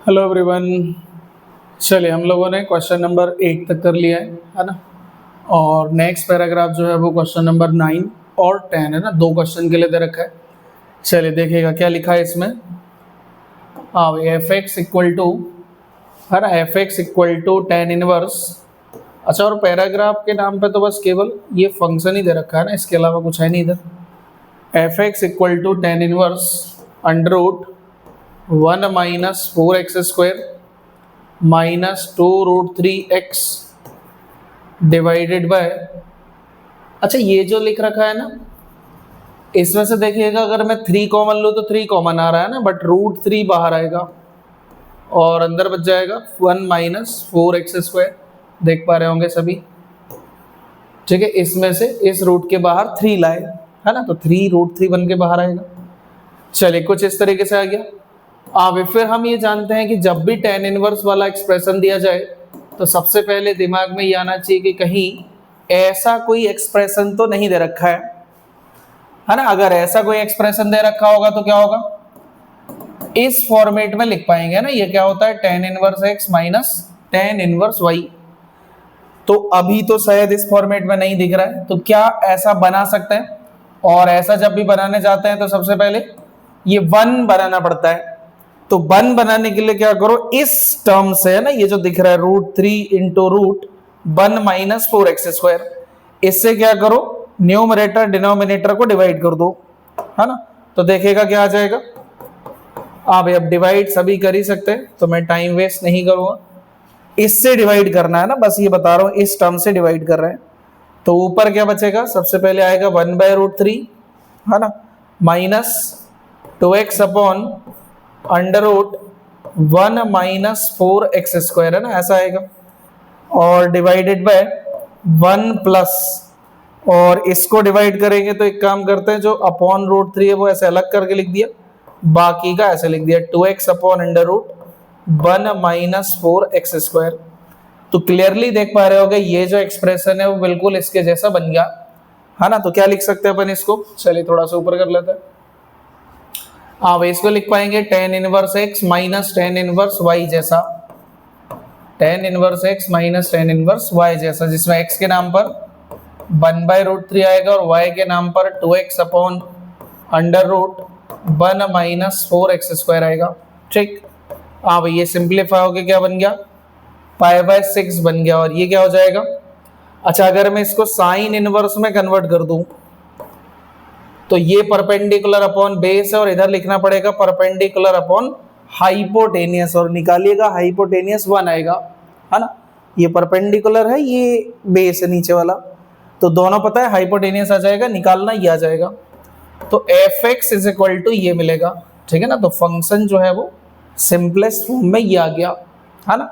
Hello everyone. चलिए हम लोगों ने क्वेश्चन नंबर 8 तक कर लिया है ना। और नेक्स्ट पैराग्राफ जो है वो क्वेश्चन नंबर 9 और 10 है ना, दो क्वेश्चन के लिए दे रखा है। चलिए देखिएगा क्या लिखा है इसमें। हाँ, एफ एक्स इक्वल टू है ना, f x equal to ten inverse. अच्छा, और पैराग्राफ के नाम पे तो बस केवल ये फंक्शन ही दे रखा है ना, इसके अलावा कुछ है नहीं इधर। F x equal to ten inverse under root 1 minus 4x square minus 2√3x divided by. अच्छा, ये जो लिख रखा है ना, इसमें से देखिएगा अगर मैं 3 कॉमन लूँ तो 3 कॉमन आ रहा है ना, बट √3 बाहर आएगा और अंदर बच जाएगा 1 माइनस 4x स्क्वायर। देख पा रहे होंगे सभी, ठीक है। इसमें से इस रूट के बाहर 3 लाए है ना, तो 3√3 बन के बाहर आएगा। चलिए कुछ इस तरीके से आ गया। अब फिर हम ये जानते हैं कि जब भी tan इनवर्स वाला एक्सप्रेशन दिया जाए तो सबसे पहले दिमाग में ये आना चाहिए कि कहीं ऐसा कोई एक्सप्रेशन तो नहीं दे रखा है ना। अगर ऐसा कोई एक्सप्रेशन दे रखा होगा तो क्या होगा, इस फॉर्मेट में लिख पाएंगे ना। ये क्या होता है, tan inverse x minus tan inverse y। तो अभी तो शायद इस फॉर्मेट में नहीं दिख रहा है, तो क्या ऐसा बना सकते हैं। और ऐसा जब भी बनाने जाते हैं तो सबसे पहले ये 1 बनाना पड़ता है। तो 1 बनाने के लिए क्या करो, इस टर्म से है ना, ये जो दिख रहा है √3 इंटू √1 माइनस 4x स्क्वायर, इससे क्या करो, न्यूमरेटर डिनोमिनेटर को डिवाइड कर दो है ना। तो देखेगा क्या आ जाएगा। आप अब डिवाइड सभी कर ही सकते हैं, तो मैं टाइम वेस्ट नहीं करूंगा। इससे डिवाइड करना है ना, बस ये बता रहा हूं, इस टर्म से डिवाइड कर रहे हैं। तो ऊपर क्या बचेगा, सबसे पहले आएगा 1/√3 है ना, minus 2x upon under root 1 minus 4x square है ना, ऐसा आएगा। और डिवाइडेड बाय 1 प्लस, और इसको डिवाइड करेंगे तो एक काम करते हैं, जो अपॉन √3 है वो ऐसे अलग करके लिख दिया, बाकी का ऐसे लिख दिया 2x upon under root 1 minus 4x square. तो क्लियरली देख पा रहे होगे ये जो एक्सप्रेशन है वो बिल्कुल इसके जैसा बन गया है ना। तो क्या लिख सकते हैं अपन इसको, चलिए थोड़ा सा ऊपर कर लेते हैं। आप इसको लिख पाएंगे tan inverse x minus tan inverse y जैसा, tan inverse x minus tan inverse y जैसा, जिसमें x के नाम पर 1/√3 आएगा और y के नाम पर 2x upon under root 1 minus 4x square आएगा। ठीक, अब ये सिंप्लीफाई होके क्या बन गया, π/6 बन गया। और ये क्या हो जाएगा। अच्छा, अगर मैं इसको साइन इनवर्स में कन्वर्ट कर दूं तो ये परपेंडिकुलर अपॉन बेस है, और इधर लिखना पड़ेगा परपेंडिकुलर अपॉन हाइपोटेनियस, और निकालिएगा हाइपोटेनियस 1 आएगा है ना। ये परपेंडिकुलर है, ये बेस है नीचे वाला, तो दोनों पता है, हाइपोटेनियस आ जाएगा, निकालना ये आ जाएगा। तो f x is equal to ये मिलेगा, ठीक है ना। तो फंक्शन जो है वो सिंपलेस्ट फॉर्म में ये आ गया है ना।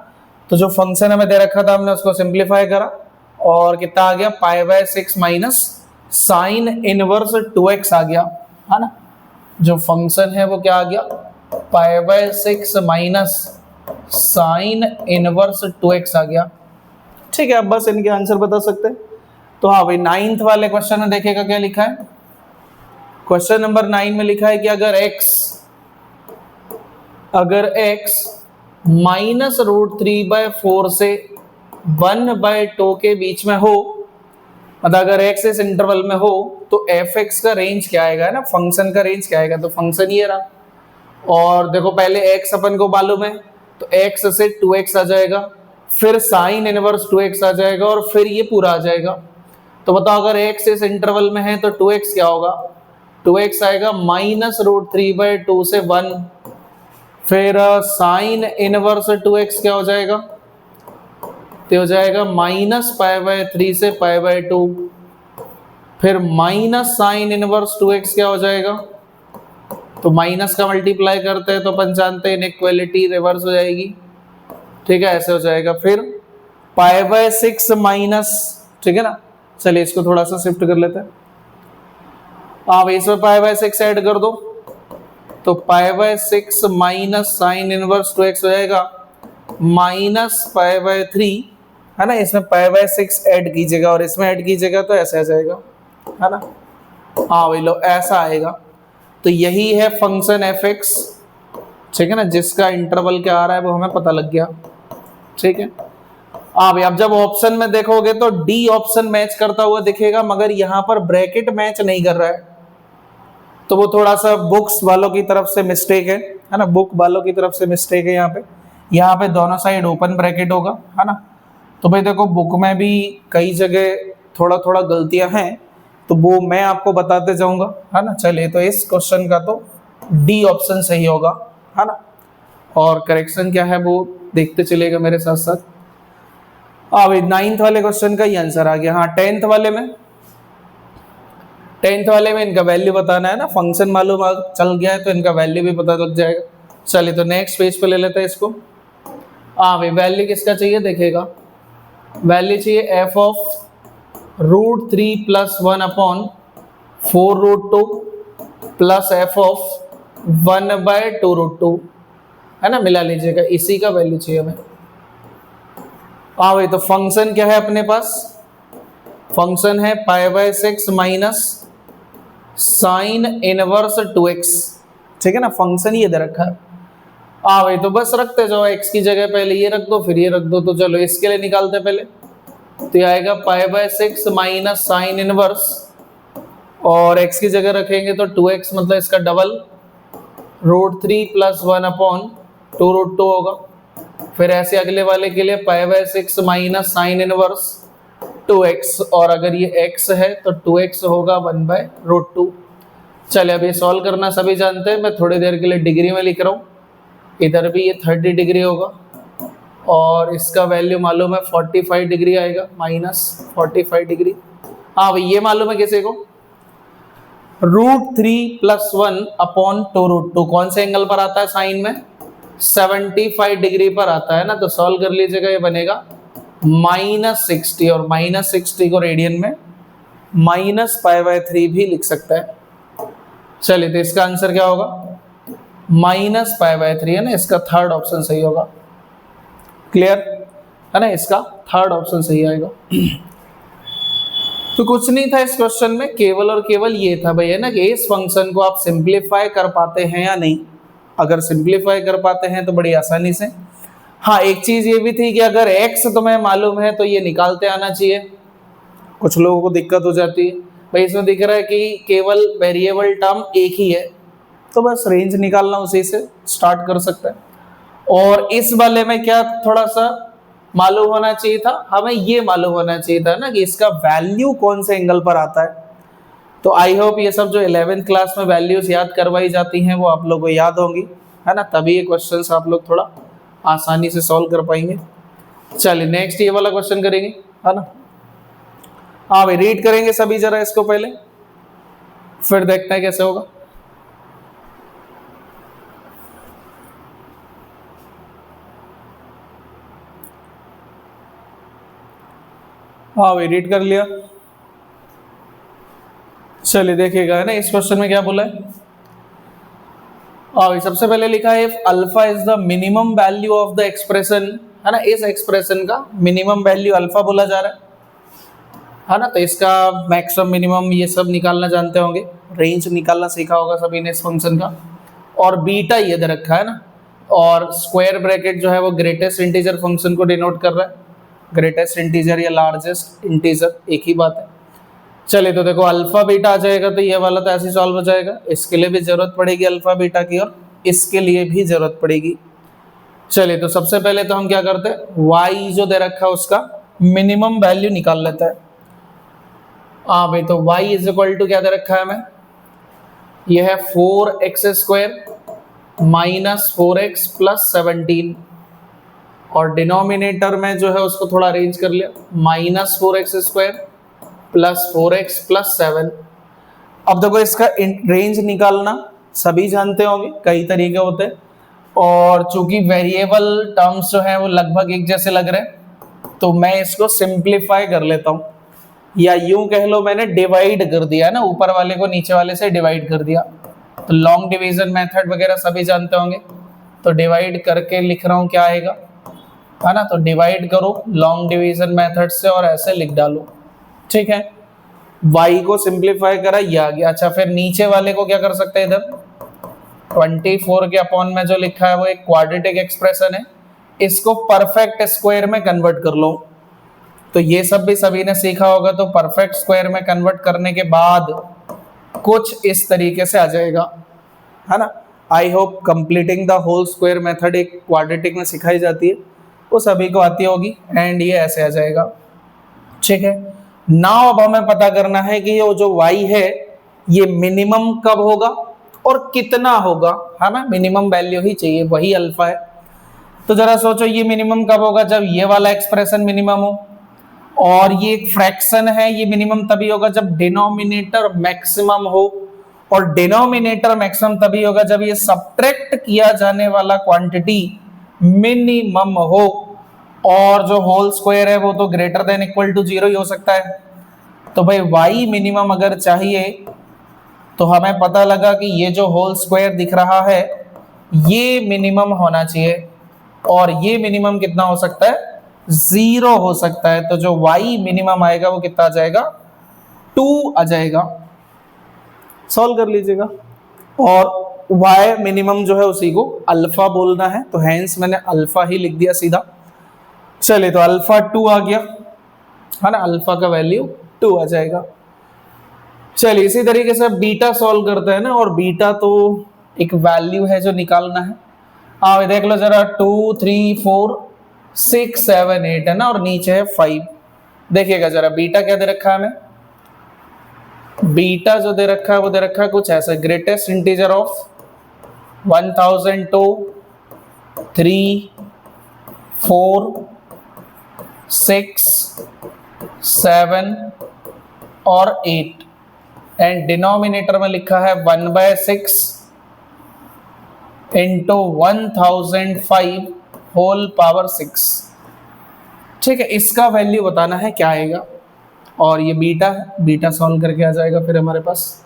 तो जो फंक्शन हमें दे रखा था हमने उसको सिंप्लीफाई करा, और कितना आ गया, π/6 माइनस साइन इनवर्स 2x आ गया है ना। जो फंक्शन है वो क्या आ गया, π/6 माइनस साइन इनवर्स 2x आ गया। ठीक है, अब बस इनके आंसर बता सकते हैं। तो हाँ भाई, 9th वाले क्वेश्चन में देखिएगा क्या लिखा है। क्वेश्चन नंबर 9 में लिखा है कि अगर x माइनस √3/4 से 1/2 के बीच में हो, मतलब अगर x इस इंटरवल में हो, तो एफ एक्स का रेंज क्या आएगा ना, फंक्शन का रेंज क्या आएगा। तो फंक्शन ये रहा, और देखो पहले x अपन को मालूम है, तो x से 2x आ जाएगा, फिर साइन इनवर्स 2x आ जाएगा, और फिर ये पूरा आ जाएगा। तो बताओ अगर x इस इंटरवल में है तो 2x क्या होगा, 2x आएगा माइनस √3/2 से 1, फिर साइन इनवर्स 2x क्या हो जाएगा, तो हो जाएगा माइनस π/3 से π/2, फिर माइनस साइन इनवर्स 2x क्या हो जाएगा, तो माइनस का मल्टीप्लाई करते हैं तो अपन जानते हैं इनइक्वालिटी रिवर्स हो जाएगी, ठीक है, ऐसे हो जाएगा। फिर π/6 माइनस, ठीक है ना। चलिए इसको थोड़ा सा शिफ्ट कर लेते हैं। आप इसमें π/6 ऐड कर दो, तो π/6 माइनस साइन इनवर्स 2x हो जाएगा माइनस π/3 है ना। इसमें π/6 ऐड कीजिएगा और इसमें ऐड कीजिएगा तो ऐसे आ जाएगा है ना। हाँ भाई लो, ऐसा आएगा। तो यही है फंक्शन एफ एक्स ठीक है ना, जिसका इंटरवल क्या आ रहा है वो हमें पता लग गया। ठीक है, अब जब ऑप्शन में देखोगे तो डी ऑप्शन मैच करता हुआ दिखेगा, मगर यहाँ पर ब्रैकेट मैच नहीं कर रहा है, तो वो थोड़ा सा बुक्स वालों की तरफ से मिस्टेक है ना, बुक वालों की तरफ से मिस्टेक है। यहाँ पे दोनों साइड ओपन ब्रैकेट होगा, है ना। तो भाई देखो, बुक में भी कई जगह थोड़ा थोड़ा गलतियां हैं, तो वो मैं आपको बताते जाऊंगा, है ना। चलिए, तो इस क्वेश्चन का तो डी ऑप्शन सही होगा, है ना। और करेक्शन क्या है वो देखते चलेगा मेरे साथ साथ। अब 9th वाले क्वेश्चन का ही आंसर आ गया। हाँ, 10th वाले में इनका वैल्यू बताना है ना, फंक्शन मालूम चल गया है तो इनका वैल्यू भी पता लग जाएगा। चलिए, तो नेक्स्ट पेज पे ले लेते हैं इसको। हाँ भाई, वैल्यू किसका चाहिए देखिएगा, वैल्यू चाहिए F of √3 + 1 upon 4√2 plus F of 1/2√2, है ना, मिला लीजिएगा, इसी का वैल्यू चाहिए हमें। हाँ भाई, तो फंक्शन क्या है अपने पास, फंक्शन है π/6 माइनस साइन इनवर्स 2x। ठीक है ना, फंक्शन ये दे रखा है। हाँ भाई, तो बस रखते जाओ, x की जगह पहले ये रख दो, फिर ये रख दो। तो चलो इसके लिए निकालते पहले, तो ये आएगा π/6 माइनस साइन इनवर्स, और x की जगह रखेंगे तो 2x, मतलब इसका डबल, √3 + 1 अपॉन 2√2 होगा। फिर ऐसे अगले वाले के लिए π/6 माइनस साइन इनवर्स 2x, और अगर ये x है तो 2x होगा 1/√2। चलिए, अब ये सॉल्व करना सभी जानते हैं, मैं थोड़ी देर के लिए डिग्री में लिख रहा हूँ। इधर भी ये 30 डिग्री होगा, और इसका वैल्यू मालूम है 45 डिग्री आएगा, -45 डिग्री। हाँ भाई, ये मालूम है किसी को, √3 + 1 अपॉन 2√2 कौन से एंगल पर आता है साइन में, 75 डिग्री पर आता है ना। तो सॉल्व कर लीजिएगा, ये बनेगा -60, और -60 को रेडियन में -π/3 भी लिख सकता है। चलिए, तो इसका आंसर क्या होगा, -π/3, है ना, इसका थर्ड ऑप्शन सही होगा। क्लियर है ना, इसका थर्ड ऑप्शन सही आएगा। तो कुछ नहीं था इस क्वेश्चन में, केवल और केवल ये था भाई, है ना, कि इस फंक्शन को आप सिंप्लीफाई कर पाते हैं या नहीं। अगर सिंप्लीफाई कर पाते हैं तो बड़ी आसानी से। हाँ, एक चीज ये भी थी कि अगर x तुम्हें मालूम है तो ये निकालते आना चाहिए। कुछ लोगों को दिक्कत हो जाती है, भाई इसमें दिख रहा है कि केवल वेरिएबल टर्म एक ही है, तो बस रेंज निकालना उसी से स्टार्ट कर सकते हैं। और इस वाले में क्या थोड़ा सा मालूम होना चाहिए था, हमें ये मालूम होना चाहिए था ना कि इसका वैल्यू कौन से एंगल पर आता है। तो आई होप ये सब जो 11th क्लास में वैल्यूज याद करवाई जाती हैं वो आप लोगों को याद होंगी, है ना, तभी ये क्वेश्चंस आप लोग थोड़ा आसानी से सॉल्व कर पाएंगे। चलिए, नेक्स्ट ये वाला क्वेश्चन करेंगे, है ना। हाँ भाई, रीड करेंगे सभी जरा इसको पहले, फिर देखते हैं कैसे होगा। हाँ भाई, रीड कर लिया। चलिए देखिएगा, है ना, इस क्वेश्चन में क्या बोला है। हाँ भाई, सबसे पहले लिखा है if alpha is the minimum value of the expression, है ना, इस एक्सप्रेशन का मिनिमम वैल्यू अल्फा बोला जा रहा है ना। तो इसका मैक्सिमम मिनिमम ये सब निकालना जानते होंगे, रेंज निकालना सीखा होगा सभी ने इस फंक्शन का। और बीटा ये दे रखा है ना, और स्क्वायर ब्रैकेट जो है वो ग्रेटेस्ट इंटीजर फंक्शन को डिनोट कर रहा है, ग्रेटेस्ट इंटीजर या लार्जेस्ट इंटीजर एक ही बात है। चलिए, तो देखो अल्फा बीटा आ जाएगा, तो ये वाला तो ऐसे सॉल्व हो जाएगा। इसके लिए भी जरूरत पड़ेगी अल्फा बीटा की, और इसके लिए भी जरूरत पड़ेगी। चलिए, तो सबसे पहले तो हम क्या करते हैं, y जो दे रखा है उसका मिनिमम वैल्यू निकाल लेता है। हाँ भाई, तो y = क्या दे रखा है हमें, यह है 4x² माइनस 4x + 17, और डिनोमिनेटर में जो है उसको थोड़ा अरेंज कर लिया, -4x² + 4x + 7। अब देखो, इसका रेंज निकालना सभी जानते होंगे, कई तरीके होते हैं, और चूंकि वेरिएबल टर्म्स जो है वो लगभग एक जैसे लग रहे हैं, तो मैं इसको सिंप्लीफाई कर लेता हूँ, या यूं कह लो मैंने डिवाइड कर दिया ना, ऊपर वाले को नीचे वाले से डिवाइड कर दिया। तो लॉन्ग डिवीजन मेथड वगैरह सभी जानते होंगे, तो डिवाइड करके लिख रहा हूँ, क्या आएगा, है ना। तो डिवाइड करो लॉन्ग डिवीजन मेथड से और ऐसे लिख डालो, ठीक है। y को सिंप्लीफाई करा, ये आ गया। अच्छा, फिर नीचे वाले को क्या कर सकते हैं, इधर 24 के अपॉन में जो लिखा है वो एक क्वाड्रेटिक एक्सप्रेशन है, इसको परफेक्ट स्क्वायर में कन्वर्ट कर लो। तो ये सब भी सभी ने सीखा होगा। तो परफेक्ट स्क्वायर में कन्वर्ट करने के बाद कुछ इस तरीके से आ जाएगा, है ना। I hope completing the whole square method एक क्वाड्रेटिक में सिखाई जाती है, वो सभी को आती होगी। एंड ये ऐसे आ जाएगा, ठीक है। नाउ अब हमें पता करना है कि ये जो y है ये मिनिमम कब होगा और कितना होगा। हमें मिनिमम वैल्यू ही चाहिए, वही अल्फा है। तो जरा सोचो ये मिनिमम कब होगा, जब ये वाला एक्सप्रेशन मिनिमम हो, और ये एक फ्रैक्शन है, ये मिनिमम तभी होगा जब डिनोमिनेटर मैक्सिमम हो, और डिनोमिनेटर मैक्सिमम तभी होगा जब ये सब्ट्रैक्ट किया जाने वाला क्वांटिटी मिनिमम हो, और जो होल स्क्वायर है वो तो ग्रेटर देन इक्वल टू 0 ही हो सकता है। तो भाई y मिनिमम अगर चाहिए तो हमें पता लगा कि ये जो होल स्क्वायर दिख रहा है ये मिनिमम होना चाहिए, और ये मिनिमम कितना हो सकता है, 0 हो सकता है। तो जो y मिनिमम आएगा वो कितना आ जाएगा, 2 आ जाएगा। सॉल्व कर लीजिएगा। और y मिनिमम जो है उसी को अल्फा बोलना है, तो हेंस मैंने अल्फा ही लिख दिया सीधा। चलिए तो अल्फा 2 आ गया, है ना, अल्फा का वैल्यू 2 आ जाएगा। चलिए इसी तरीके से बीटा सॉल्व करते हैं ना, और बीटा तो एक वैल्यू है जो निकालना है। आप देख लो जरा, 2 3 4 6 7 8 है ना, और नीचे है 5। देखिएगा जरा बीटा क्या दे रखा है हमें, बीटा जो दे रखा है वो दे रखा है कुछ ऐसा, ग्रेटेस्ट इंटीजर ऑफ 1002 3 4 6 7 और 8, एंड डिनोमिनेटर में लिखा है 1/6 इंटू 1005 होल पावर 6। ठीक है, इसका वैल्यू बताना है क्या आएगा, और ये बीटा है, बीटा सॉल्व करके आ जाएगा फिर हमारे पास।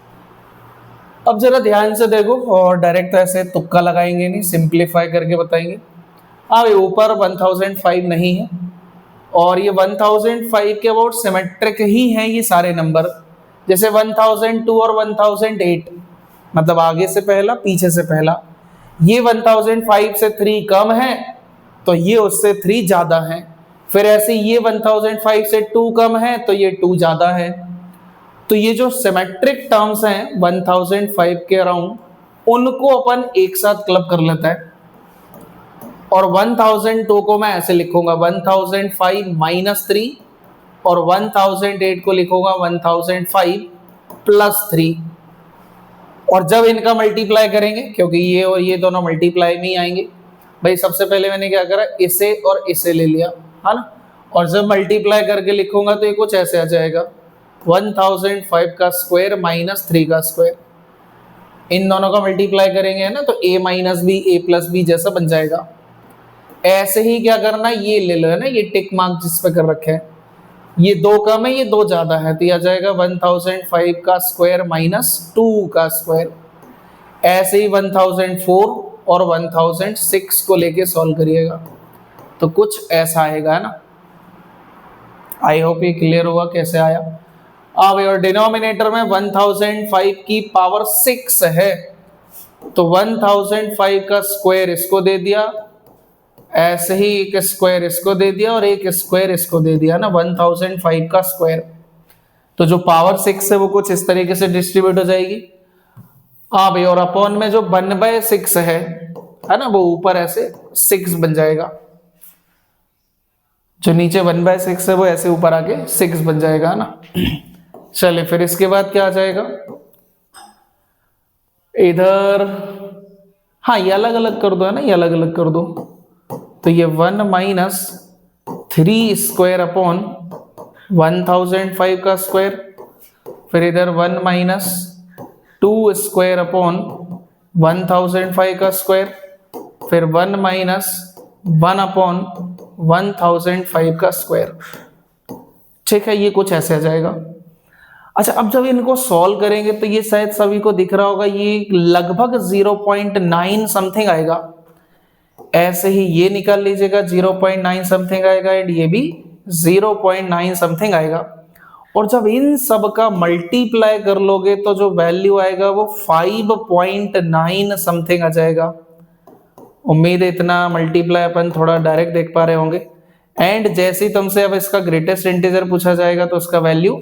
अब जरा ध्यान से देखो, और डायरेक्ट ऐसे तुक्का लगाएंगे नहीं, सिंप्लीफाई करके बताएंगे। अब ऊपर 1005 नहीं है, और ये 1005 के अबाउट सिमेट्रिक ही हैं ये सारे नंबर, जैसे 1002 और 1008, मतलब आगे से पहला पीछे से पहला। ये 1005 से 3 कम है तो ये उससे 3 ज्यादा है, फिर ऐसे ये 1005 से 2 कम है तो ये 2 ज्यादा है। तो ये जो सिमेट्रिक टर्म्स हैं 1005 के अराउंड, उनको अपन एक साथ क्लब कर लेता है, और 1002 को मैं ऐसे लिखूंगा 1005 माइनस 3, और 1008 को लिखूंगा 1005 प्लस 3। और जब इनका मल्टीप्लाई करेंगे, क्योंकि ये और ये दोनों मल्टीप्लाई में ही आएंगे, भाई सबसे पहले मैंने क्या करा, इसे और इसे ले लिया, है ना, और जब मल्टीप्लाई करके लिखूंगा तो ये कुछ ऐसे आ जाएगा 1005 का स्क्वायर माइनस 3 का स्क्वायर। इन दोनों का मल्टीप्लाई करेंगे ना तो a minus B A plus B जैसा बन जाएगा। ऐसे ही क्या करना, ये ले लो, है ना, ये टिक मार्क जिस पे कर रखे हैं, ये 2 कम है ये 2 ज्यादा है, तो ये आ जाएगा 1005 का स्क्वायर माइनस 2 का स्क्वायर। ऐसे ही 1004 और 1006 को लेके सॉल्व करिएगा तो कुछ ऐसा आएगा, है ना। आई होप ये क्लियर होगा कैसे आया। अब और डिनोमिनेटर में 1005 की पावर 6 है, तो 1005 का स्क्वायर इसको दे दिया, ऐसे ही एक स्क्वायर इसको दे दिया, और एक स्क्वायर इसको दे दिया ना 1005 का स्क्वायर। तो जो पावर 6 है वो कुछ इस तरीके से डिस्ट्रीब्यूट हो जाएगी। हाँ भाई, और अपॉन में जो 1/6 है ना, वो ऊपर ऐसे 6 बन जाएगा, जो नीचे 1/6 है वो ऐसे ऊपर आके 6 बन जाएगा ना। चलिए फिर इसके बाद क्या आ जाएगा इधर, हाँ ये अलग अलग कर दो, है ना, ये अलग अलग कर दो। तो ये 1 माइनस 3 स्क्वायर अपॉन 1005 का स्क्वायर, फिर इधर 1 माइनस 2 स्क्वायर अपॉन 1005 का स्क्वायर, फिर 1 माइनस 1 अपॉन 1005 का स्क्वायर। ठीक है, ये कुछ ऐसे आ जाएगा। अच्छा, अब जब इनको सॉल्व करेंगे तो ये शायद सभी को दिख रहा होगा, ये लगभग 0.9 समथिंग आएगा। ऐसे ही ये निकाल लीजिएगा 0.9 समथिंग आएगा, एंड ये भी 0.9 समथिंग आएगा। और जब इन सब का मल्टीप्लाई कर लोगे तो जो वैल्यू आएगा वो 5.9 समथिंग आ जाएगा। उम्मीद है इतना मल्टीप्लाई अपन थोड़ा डायरेक्ट देख पा रहे होंगे। एंड जैसे ही तुमसे अब इसका ग्रेटेस्ट इंटीजर पूछा जाएगा तो उसका वैल्यू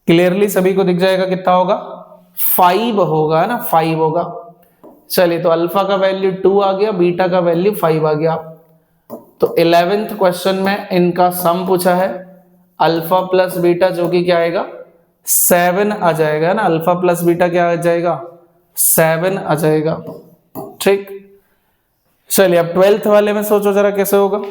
क्लियरली सभी को दिख जाएगा, कितना होगा, 5 होगा ना, 5 होगा। चलिए, तो अल्फा का वैल्यू 2 आ गया, बीटा का वैल्यू 5 आ गया। तो 11th क्वेश्चन में इनका सम पूछा है, अल्फा प्लस बीटा जो कि क्या आएगा, 7 आ जाएगा ना। अल्फा प्लस बीटा क्या आ जाएगा, 7 आ जाएगा। ठीक, चलिए अब 12th वाले में सोचो जरा कैसे होगा।